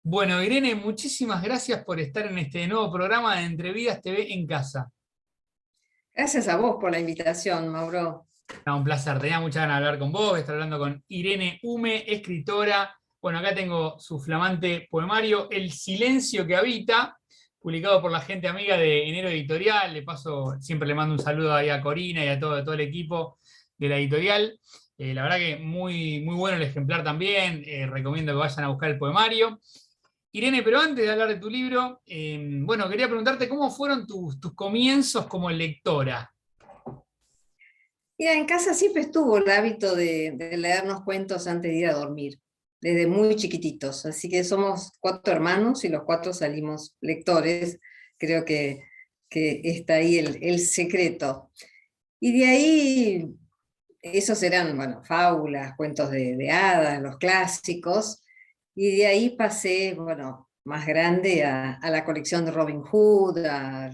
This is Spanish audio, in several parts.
Bueno, Irene, muchísimas gracias por estar en este nuevo programa de Entrevidas TV en Casa. Gracias a vos por la invitación, Mauro. No, un placer, tenía muchas ganas de hablar con vos, voy a estar hablando con Irene Ume, escritora. Bueno, acá tengo su flamante poemario El silencio que habita, publicado por la gente amiga de Enero Editorial. De paso, siempre le mando un saludo ahí a Corina y a todo el equipo de la editorial. La verdad que muy bueno el ejemplar también, recomiendo que vayan a buscar el poemario. Irene, pero antes de hablar de tu libro, bueno, quería preguntarte cómo fueron tus comienzos como lectora. Mira, en casa siempre estuvo el hábito de leernos cuentos antes de ir a dormir, desde muy chiquititos. Así que somos cuatro hermanos y los cuatro salimos lectores. Creo que está ahí el secreto. Y de ahí, esos eran, bueno, fábulas, cuentos de hadas, los clásicos. Y de ahí pasé, bueno, más grande a la colección de Robin Hood, a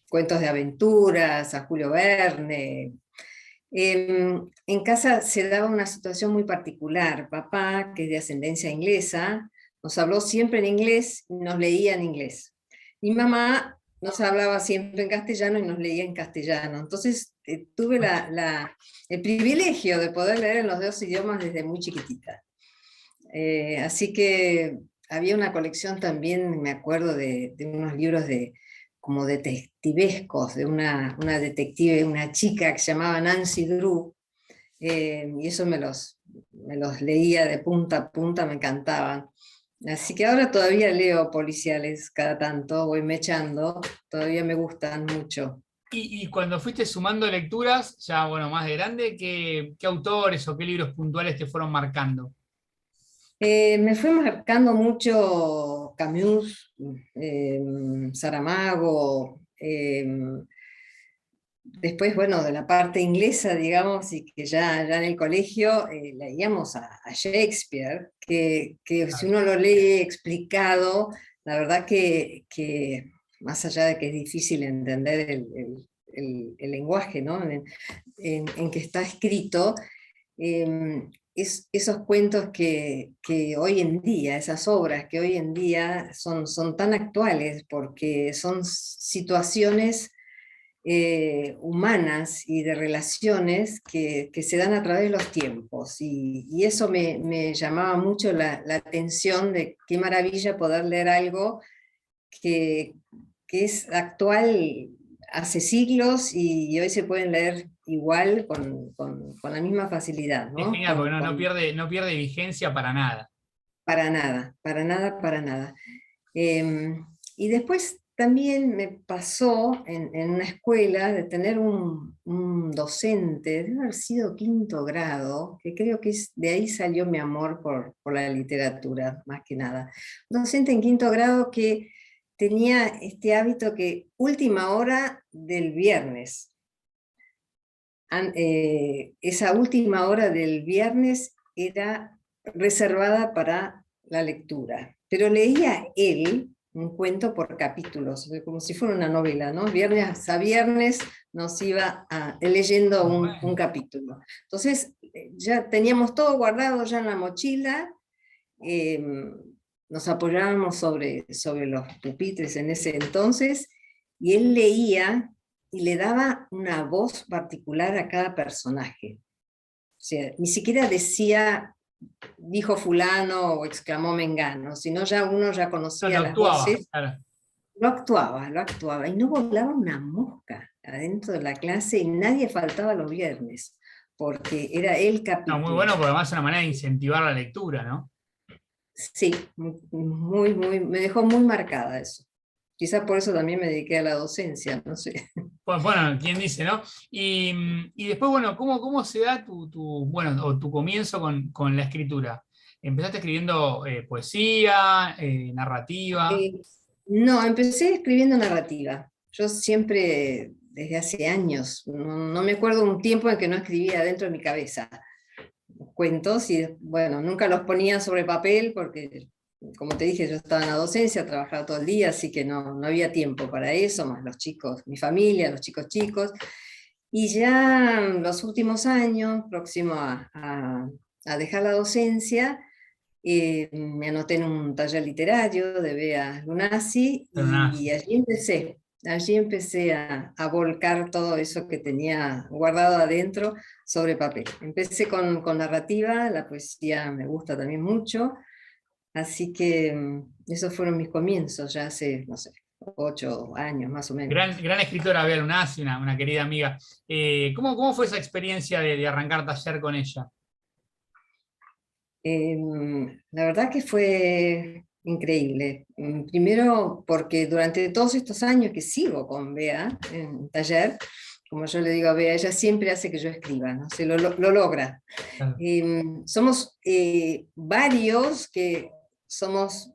cuentos de aventuras, a Julio Verne. En casa se daba una situación muy particular. Papá, que es de ascendencia inglesa, nos habló siempre en inglés y nos leía en inglés. Mi mamá nos hablaba siempre en castellano y nos leía en castellano. Entonces tuve el privilegio de poder leer en los dos idiomas desde muy chiquitita. Así que había una colección también, me acuerdo, de unos libros como detectivescos, de una detective, una chica que se llamaba Nancy Drew, y eso me los leía de punta a punta, me encantaban. Así que ahora todavía leo policiales cada tanto, voy mechando, todavía me gustan mucho. Y cuando fuiste sumando lecturas, ya bueno, más de grande, ¿qué autores o qué libros puntuales te fueron marcando? Me fue marcando mucho Camus, Saramago, después, bueno, de la parte inglesa, digamos, y que ya en el colegio leíamos a Shakespeare, que si Claro. uno lo lee explicado, la verdad que más allá de que es difícil entender el lenguaje, ¿no? En que está escrito, esos cuentos que hoy en día, esas obras que hoy en día son tan actuales, porque son situaciones humanas y de relaciones que se dan a través de los tiempos. Y eso me llamaba mucho la atención de qué maravilla poder leer algo que, que es actual hace siglos y hoy se pueden leer igual con la misma facilidad, Es ¿no? genial porque no pierde vigencia para nada. Para nada, para nada, para nada. Y después también me pasó en una escuela de tener un docente, debe haber sido quinto grado, que creo que de ahí salió mi amor por la literatura, más que nada. Un docente en quinto grado que tenía este hábito que última hora del viernes, esa última hora del viernes era reservada para la lectura, pero leía él un cuento por capítulos, como si fuera una novela, ¿no? Viernes a viernes nos iba leyendo Muy un bueno. capítulo. Entonces, ya teníamos todo guardado ya en la mochila, eh, nos apoyábamos sobre los pupitres en ese entonces, y él leía y le daba una voz particular a cada personaje. O sea, ni siquiera decía, dijo fulano o exclamó mengano, sino ya uno ya No, lo conocía las actuaba, voces, claro. lo actuaba, y no volaba una mosca adentro de la clase y nadie faltaba los viernes, porque era el No, muy bueno capítulo. porque además es una manera de incentivar la lectura, ¿no? Sí, me dejó muy marcada eso. Quizás por eso también me dediqué a la docencia, no sé. Bueno, quién dice, ¿no? Y después, bueno, ¿cómo se da bueno, o tu comienzo con la escritura? ¿Empezaste escribiendo poesía, narrativa? Eh, no, empecé escribiendo narrativa. Yo siempre, desde hace años, no me acuerdo un tiempo en que no escribía dentro de mi cabeza cuentos y, bueno, nunca los ponía sobre papel porque, como te dije, yo estaba en la docencia, trabajaba todo el día, así que no había tiempo para eso, más los chicos, mi familia, los chicos chicos. Y ya los últimos años, próximo a dejar la docencia, Me anoté en un taller literario de Bea Lunasi Pero nada, y allí empecé a volcar todo eso que tenía guardado adentro sobre papel. Empecé con narrativa, la poesía me gusta también mucho, así que esos fueron mis comienzos ya hace, no sé, 8 años más o menos. gran escritora Bea Lunasi, una querida amiga. ¿Cómo fue esa experiencia de arrancar taller con ella? La verdad que fue increíble. Primero porque durante todos estos años que sigo con Bea en taller, como yo le digo a Bea, ella siempre hace que yo escriba, ¿no? Lo logra. Claro. Somos varios que somos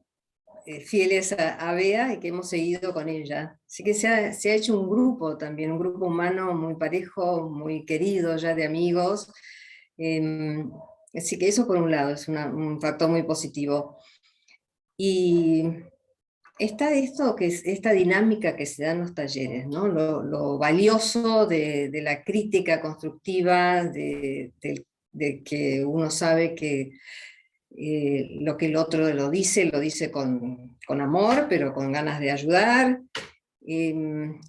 fieles a Bea y que hemos seguido con ella. Así que se ha hecho un grupo también, un grupo humano muy parejo, muy querido ya de amigos. Em, Así que eso por un lado es un factor muy positivo. Y está esto que es esta dinámica que se da en los talleres, ¿no? Lo valioso de la crítica constructiva, de que uno sabe que lo que el otro lo dice con amor, pero con ganas de ayudar.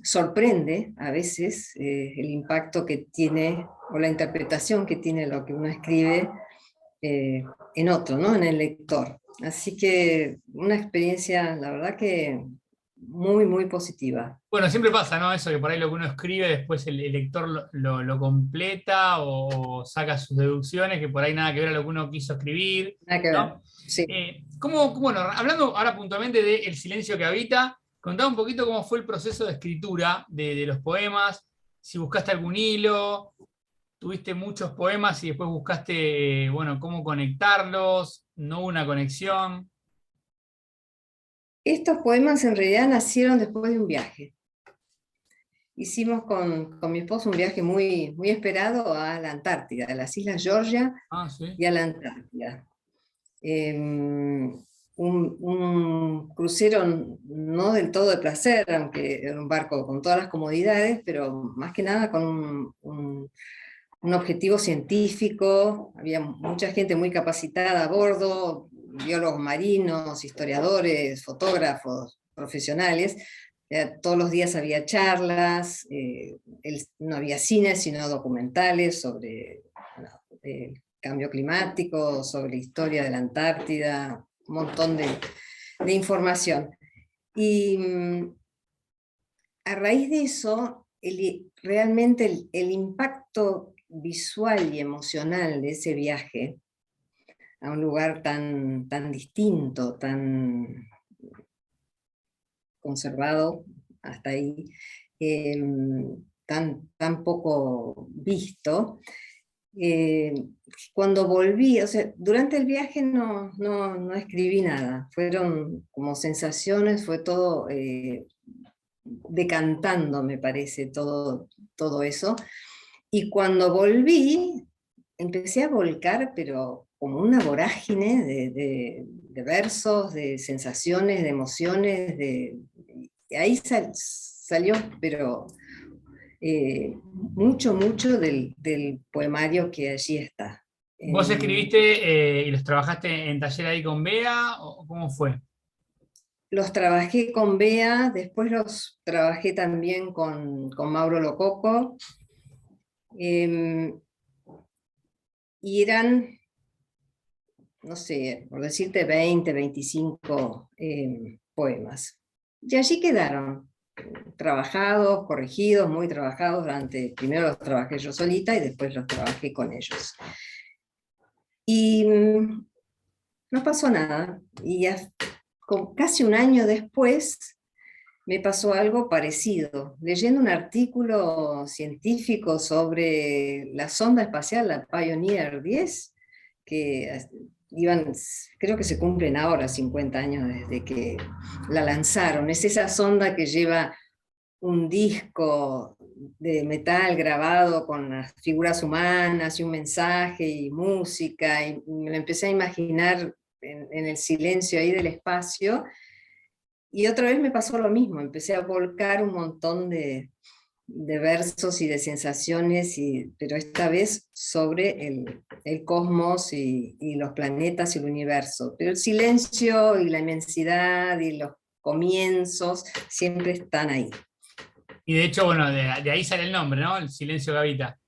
Sorprende a veces el impacto que tiene o la interpretación que tiene lo que uno escribe eh, en otro, ¿no? En el lector. Así que una experiencia, la verdad que muy, muy positiva. Bueno, siempre pasa, ¿no? Eso que por ahí lo que uno escribe, después el lector lo completa o saca sus deducciones, que por ahí nada que ver a lo que uno quiso escribir, Nada que ver. ¿no? Sí. Bueno, hablando ahora puntualmente de El silencio que habita, contá un poquito cómo fue el proceso de escritura de los poemas, si buscaste algún hilo, tuviste muchos poemas y después buscaste, bueno, cómo conectarlos, no hubo una conexión. Estos poemas en realidad nacieron después de un viaje. Hicimos con mi esposo un viaje muy, muy esperado a la Antártida, a las Islas Georgia Ah, sí. y a la Antártida. Un crucero no del todo de placer, aunque era un barco con todas las comodidades, pero más que nada con un objetivo científico. Había mucha gente muy capacitada a bordo, biólogos marinos, historiadores, fotógrafos, profesionales. Todos los días había charlas, no había cine, sino documentales sobre bueno, el cambio climático, sobre historia de la Antártida, un montón de información. Y a raíz de eso, realmente el impacto visual y emocional de ese viaje a un lugar tan distinto, tan conservado hasta ahí, eh, tan poco visto, eh, cuando volví, o sea, durante el viaje no escribí nada, fueron como sensaciones, fue todo decantando, me parece, todo eso. Y cuando volví, empecé a volcar, pero como una vorágine de versos, de sensaciones, de emociones, de ahí salió, pero mucho del poemario que allí está. ¿Vos Em, escribiste y los trabajaste en taller ahí con Bea o cómo fue? los trabajé con Bea, después los trabajé también con Mauro Lococo, em, y eran, no sé, por decirte 20, 25 poemas. Y allí quedaron, trabajados, corregidos, muy trabajados. Primero los trabajé yo solita y después los trabajé con ellos. Y no pasó nada. Y casi un año después me pasó algo parecido. Leyendo un artículo científico sobre la sonda espacial, la Pioneer 10, que iban, creo que se cumplen ahora 50 años desde que la lanzaron. Es esa sonda que lleva un disco de metal grabado con las figuras humanas y un mensaje y música, y me empecé a imaginar en el silencio ahí del espacio, y otra vez me pasó lo mismo, empecé a volcar un montón de versos y de sensaciones, pero esta vez sobre el cosmos y los planetas y el universo. Pero el silencio y la inmensidad y los comienzos siempre están ahí. Y de hecho, bueno, de ahí sale el nombre, ¿no? El silencio que habita.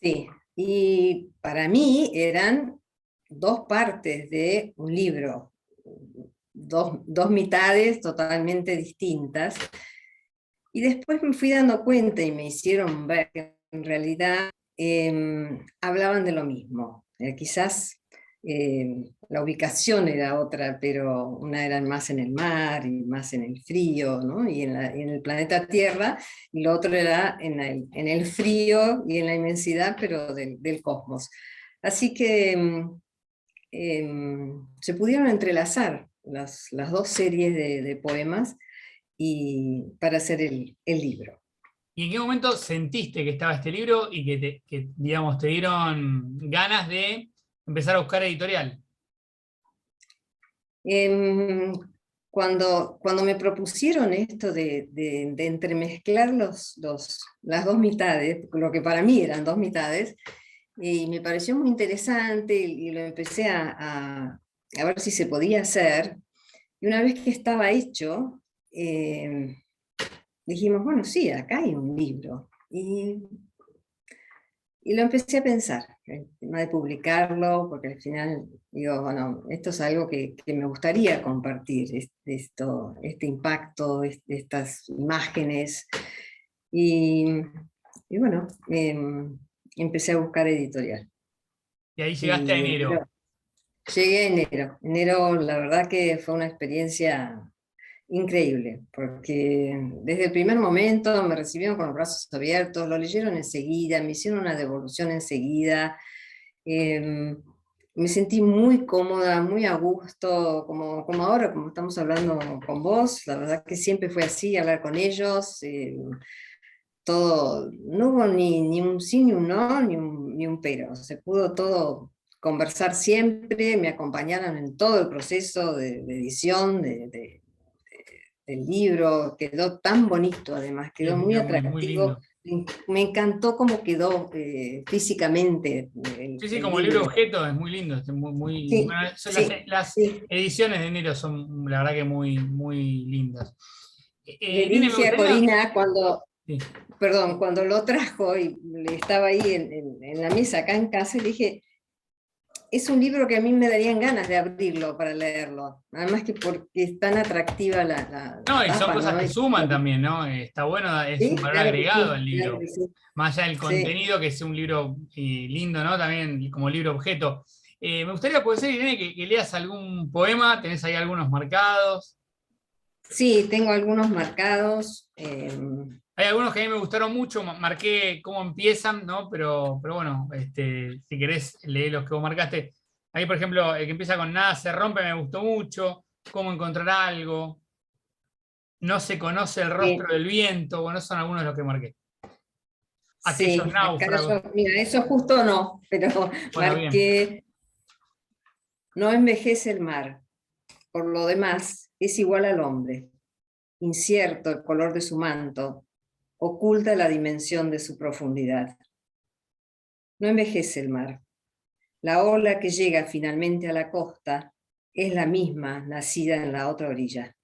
Sí, y para mí eran dos partes de un libro, dos mitades totalmente distintas. Y después me fui dando cuenta y me hicieron ver que en realidad hablaban de lo mismo. Quizás la ubicación era otra, pero una era más en el mar y más en el frío, ¿no? Y en el planeta Tierra, y lo otro era en el frío y en la inmensidad, pero del cosmos. Así que se pudieron entrelazar las dos series de poemas y para hacer el libro. ¿Y en qué momento sentiste que estaba este libro y que, digamos, te dieron ganas de empezar a buscar editorial? Em, cuando me propusieron esto de entremezclar las dos mitades, lo que para mí eran dos mitades, y me pareció muy interesante y lo empecé a ver si se podía hacer, y una vez que estaba hecho, dijimos, bueno, sí, acá hay un libro. Y lo empecé a pensar, el tema de publicarlo, porque al final digo, bueno, esto es algo que me gustaría compartir, este impacto, estas imágenes. Y, y bueno, empecé a buscar editorial. Y ahí llegaste a Y enero. llegué a enero. Enero, la verdad que fue una experiencia increíble, porque desde el primer momento me recibieron con los brazos abiertos, lo leyeron enseguida, me hicieron una devolución enseguida, eh, me sentí muy cómoda, muy a gusto, como ahora, como estamos hablando con vos, la verdad que siempre fue así, hablar con ellos, todo, no hubo ni un sí, ni un no, ni un pero, se pudo todo conversar siempre, me acompañaron en todo el proceso de edición, del libro, quedó tan bonito además, Sí, quedó es muy muy atractivo, lindo. me encantó cómo quedó físicamente Sí, sí, el como libro libro. objeto es muy lindo. Sí, Bueno, sí, las sí. ediciones de enero son, la verdad, que muy lindas. Le Irene, me dije a gustaría. Corina Sí. cuando lo trajo y estaba ahí en la mesa acá en casa, le dije, es un libro que a mí me darían ganas de abrirlo para leerlo, además que porque es tan atractiva No, la y son tapa, cosas ¿no? que suman también, ¿no? Está bueno, es un Sí, valor claro que agregado sí, al claro libro. que sí. Más allá del Sí. contenido, que es un libro lindo, ¿no? También como libro objeto. Me gustaría, puede ser, Irene, que leas algún poema, tenés ahí algunos marcados. Sí, tengo algunos marcados. Hay algunos que a mí me gustaron mucho, marqué cómo empiezan, ¿no? Pero bueno, si querés leer los que vos marcaste. Ahí, por ejemplo, el que empieza con nada se rompe, me gustó mucho. Cómo encontrar algo. No se conoce el rostro del viento. Bueno, esos son algunos de los que marqué. Aquellos sí, acá náufragos. yo, mira, eso justo no, pero Bueno, bien. marqué, no envejece el mar, por lo demás es igual al hombre, incierto el color de su manto, oculta la dimensión de su profundidad. No envejece el mar, la ola que llega finalmente a la costa es la misma nacida en la otra orilla.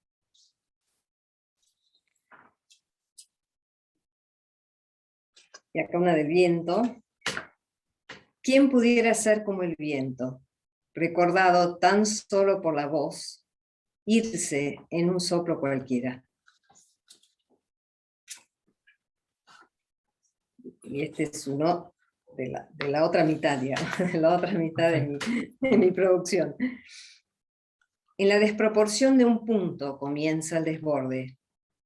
Y acá una del viento. ¿Quién pudiera ser como el viento, recordado tan solo por la voz, irse en un soplo cualquiera? Y este es uno de la otra mitad, digamos, de la otra mitad de mi producción. En la desproporción de un punto comienza el desborde.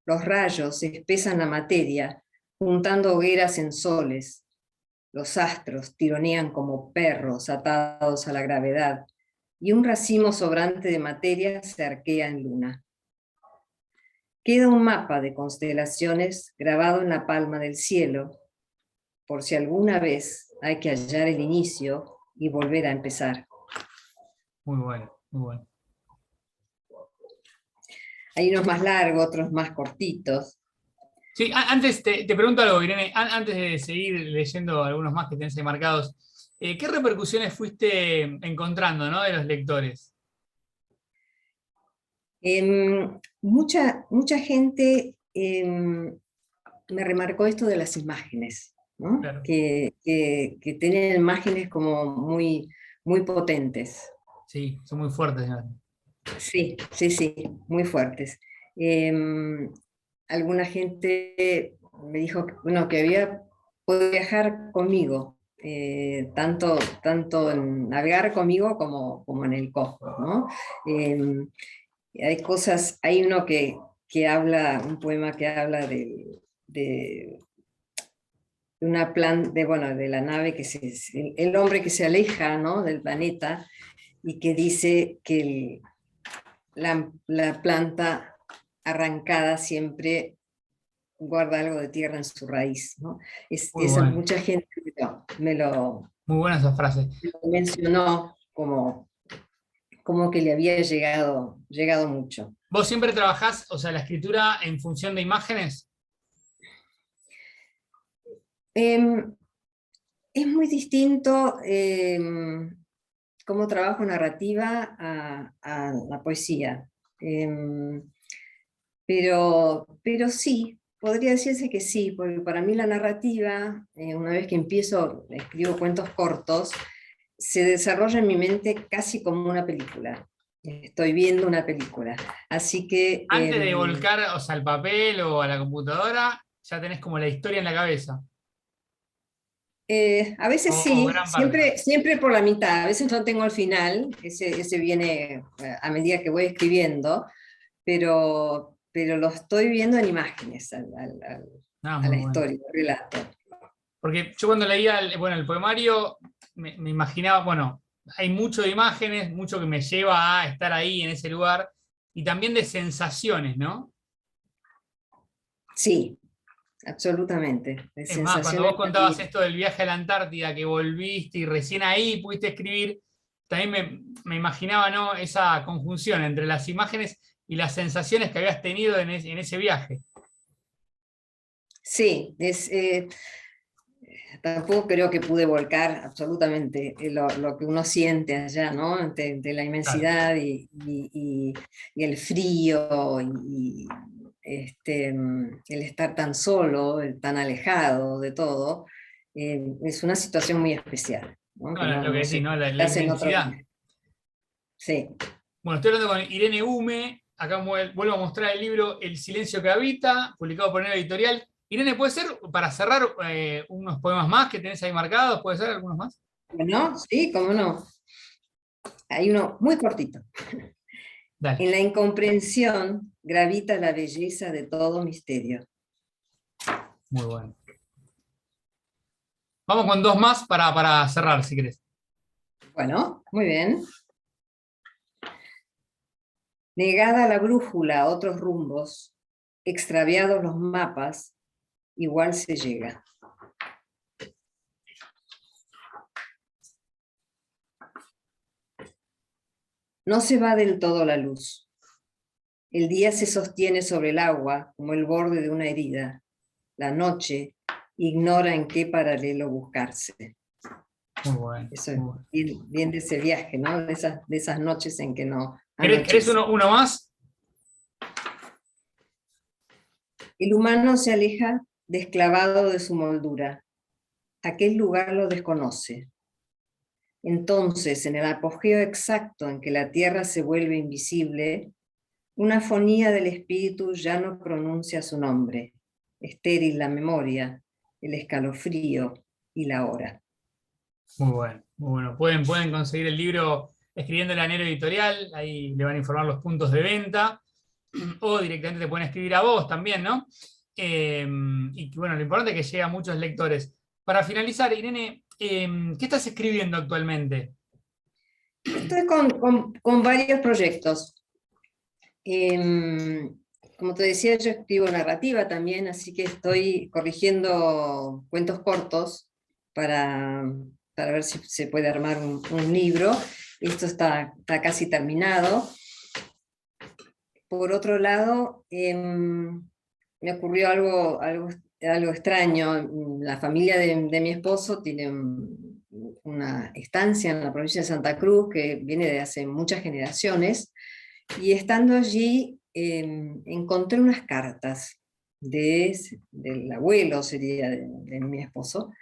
Los rayos espesan la materia, juntando hogueras en soles. Los astros tironean como perros atados a la gravedad, y un racimo sobrante de materia se arquea en luna. Queda un mapa de constelaciones grabado en la palma del cielo, por si alguna vez hay que hallar el inicio y volver a empezar. Muy bueno, muy bueno. Hay unos más largos, otros más cortitos. Sí, antes te pregunto algo, Irene, antes de seguir leyendo algunos más que tenés ahí marcados, ¿qué repercusiones fuiste encontrando, ¿no? De los lectores? Mucha gente me remarcó esto de las imágenes, ¿no? Claro, Que tienen imágenes como muy potentes. sí, son muy fuertes, ¿no? Sí, sí, sí, muy fuertes. Em, Alguna gente me dijo que, bueno, que había podido viajar conmigo, tanto en navegar conmigo como en el cosmos, ¿no? Em, Hay cosas, hay uno que habla, un poema que habla de una bueno, de la nave el hombre que se aleja, ¿no? Del planeta y que dice que la planta arrancada siempre guarda algo de tierra en su raíz, ¿no? Muy bueno, Mucha gente muy buena esa frase. me lo mencionó como que le había llegado mucho. ¿Vos siempre trabajás, o sea, la escritura en función de imágenes? Em, es muy distinto cómo trabajo narrativa a la poesía. Em, pero sí, podría decirse que sí, porque para mí la narrativa, una vez que empiezo, escribo cuentos cortos, se desarrolla en mi mente casi como una película. Estoy viendo una película. Así que Antes de volcar, o sea, al papel o a la computadora, ya tenés como la historia en la cabeza, a veces o sí, gran parte. siempre por la mitad. A veces no tengo el final, ese viene a medida que voy escribiendo, pero lo estoy viendo en imágenes Ah, a muy la bueno. historia, al relato. Porque yo cuando leía bueno, el poemario, me imaginaba, bueno, hay mucho de imágenes, mucho que me lleva a estar ahí en ese lugar, y también de sensaciones, ¿no? Sí, absolutamente, de Es más, cuando sensaciones vos contabas también. esto del viaje a la Antártida, que volviste y recién ahí pudiste escribir, también me imaginaba, ¿no? Esa conjunción entre las imágenes y las sensaciones que habías tenido en ese viaje. Sí, tampoco creo que pude volcar absolutamente lo que uno siente allá, ¿no? De la Claro. inmensidad y el frío el estar tan solo, tan alejado de todo, es una situación muy especial, ¿no? No, Que lo que no decís, se ¿no? La hace en otro inmensidad. viaje. Sí, Bueno, estoy hablando con Irene Hume. Acá vuelvo a mostrar el libro El silencio que habita, publicado por Nero Editorial. Irene, ¿puede ser para cerrar unos poemas más que tenés ahí marcados? ¿Puede ser algunos más? bueno, sí, cómo no. Hay uno muy cortito. Dale, En la incomprensión gravita la belleza de todo misterio. muy bueno. Vamos con dos más para cerrar, si querés. Bueno, muy bien. Negada la brújula a otros rumbos, extraviados los mapas, igual se llega. No se va del todo la luz. El día se sostiene sobre el agua como el borde de una herida. La noche ignora en qué paralelo buscarse. Muy bueno, Eso es muy bueno. bien de ese viaje, ¿no? De esas noches en que no ¿Querés anochece. uno más? El humano se aleja desclavado de su moldura. Aquel lugar lo desconoce. Entonces, en el apogeo exacto en que la tierra se vuelve invisible, una fonía del espíritu ya no pronuncia su nombre, estéril la memoria, el escalofrío y la hora. Muy bueno, muy bueno. Pueden conseguir el libro escribiendo el Anero Editorial, ahí le van a informar los puntos de venta, o directamente te pueden escribir a vos también, ¿no? Y bueno, lo importante es que llegue a muchos lectores. Para finalizar, Irene, ¿qué estás escribiendo actualmente? Estoy con varios proyectos. Em, Como te decía, yo escribo narrativa también, así que estoy corrigiendo cuentos cortos para, para ver si se puede armar un libro. Esto está casi terminado. Por otro lado, me ocurrió algo extraño. La familia de mi esposo tiene una estancia en la provincia de Santa Cruz que viene de hace muchas generaciones, y estando allí encontré unas cartas del abuelo, sería de mi esposo,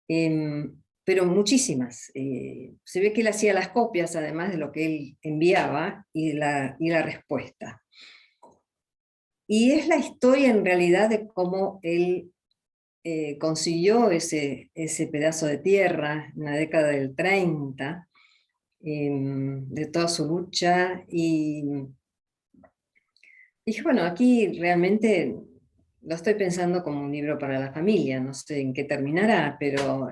pero muchísimas. Se ve que él hacía las copias, además de lo que él enviaba, y la respuesta. Y es la historia en realidad de cómo él consiguió ese pedazo de tierra en la década del 30, de toda su lucha, y dije, bueno, aquí realmente lo estoy pensando como un libro para la familia, no sé en qué terminará, pero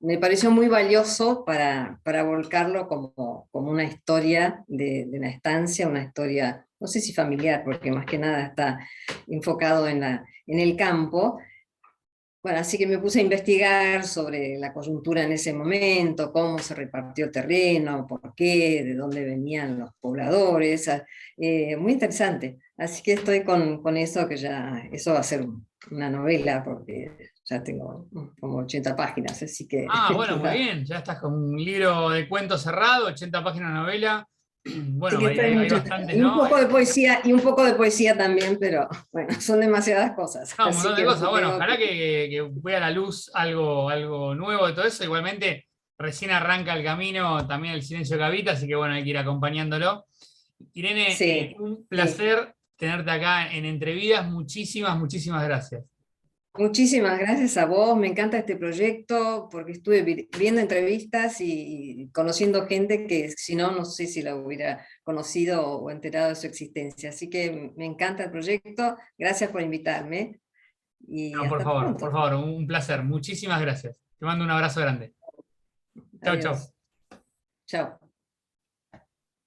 me pareció muy valioso para volcarlo como una historia de una estancia, una historia, no sé si familiar, porque más que nada está enfocado en el campo. Bueno, así que me puse a investigar sobre la coyuntura en ese momento, cómo se repartió el terreno, por qué, de dónde venían los pobladores. Muy interesante. Así que estoy con eso, que ya, eso va a ser una novela, porque ya tengo como 80 páginas, así que Ah, bueno, muy ya. bien, ya estás con un libro de cuentos cerrado, 80 páginas de novela. Así Bueno, que estoy hay mucho, bastantes, y un ¿no? poco de poesía, y un poco de poesía también, pero bueno, son demasiadas cosas, No, un así montón de que cosas. Bueno, tengo ojalá que... que vea a la luz algo nuevo de todo eso. Igualmente, recién arranca el camino también el silencio que habita, así que bueno, hay que ir acompañándolo. Irene, Sí, un sí. placer tenerte acá en Entrevidas. Muchísimas, muchísimas gracias. Muchísimas gracias a vos, me encanta este proyecto porque estuve viendo entrevistas y conociendo gente que si no, no sé si la hubiera conocido o enterado de su existencia. Así que me encanta el proyecto, gracias por invitarme y No, hasta por pronto. favor, un placer. Muchísimas gracias. Te mando un abrazo grande. Chau, chau. Adiós. Chao.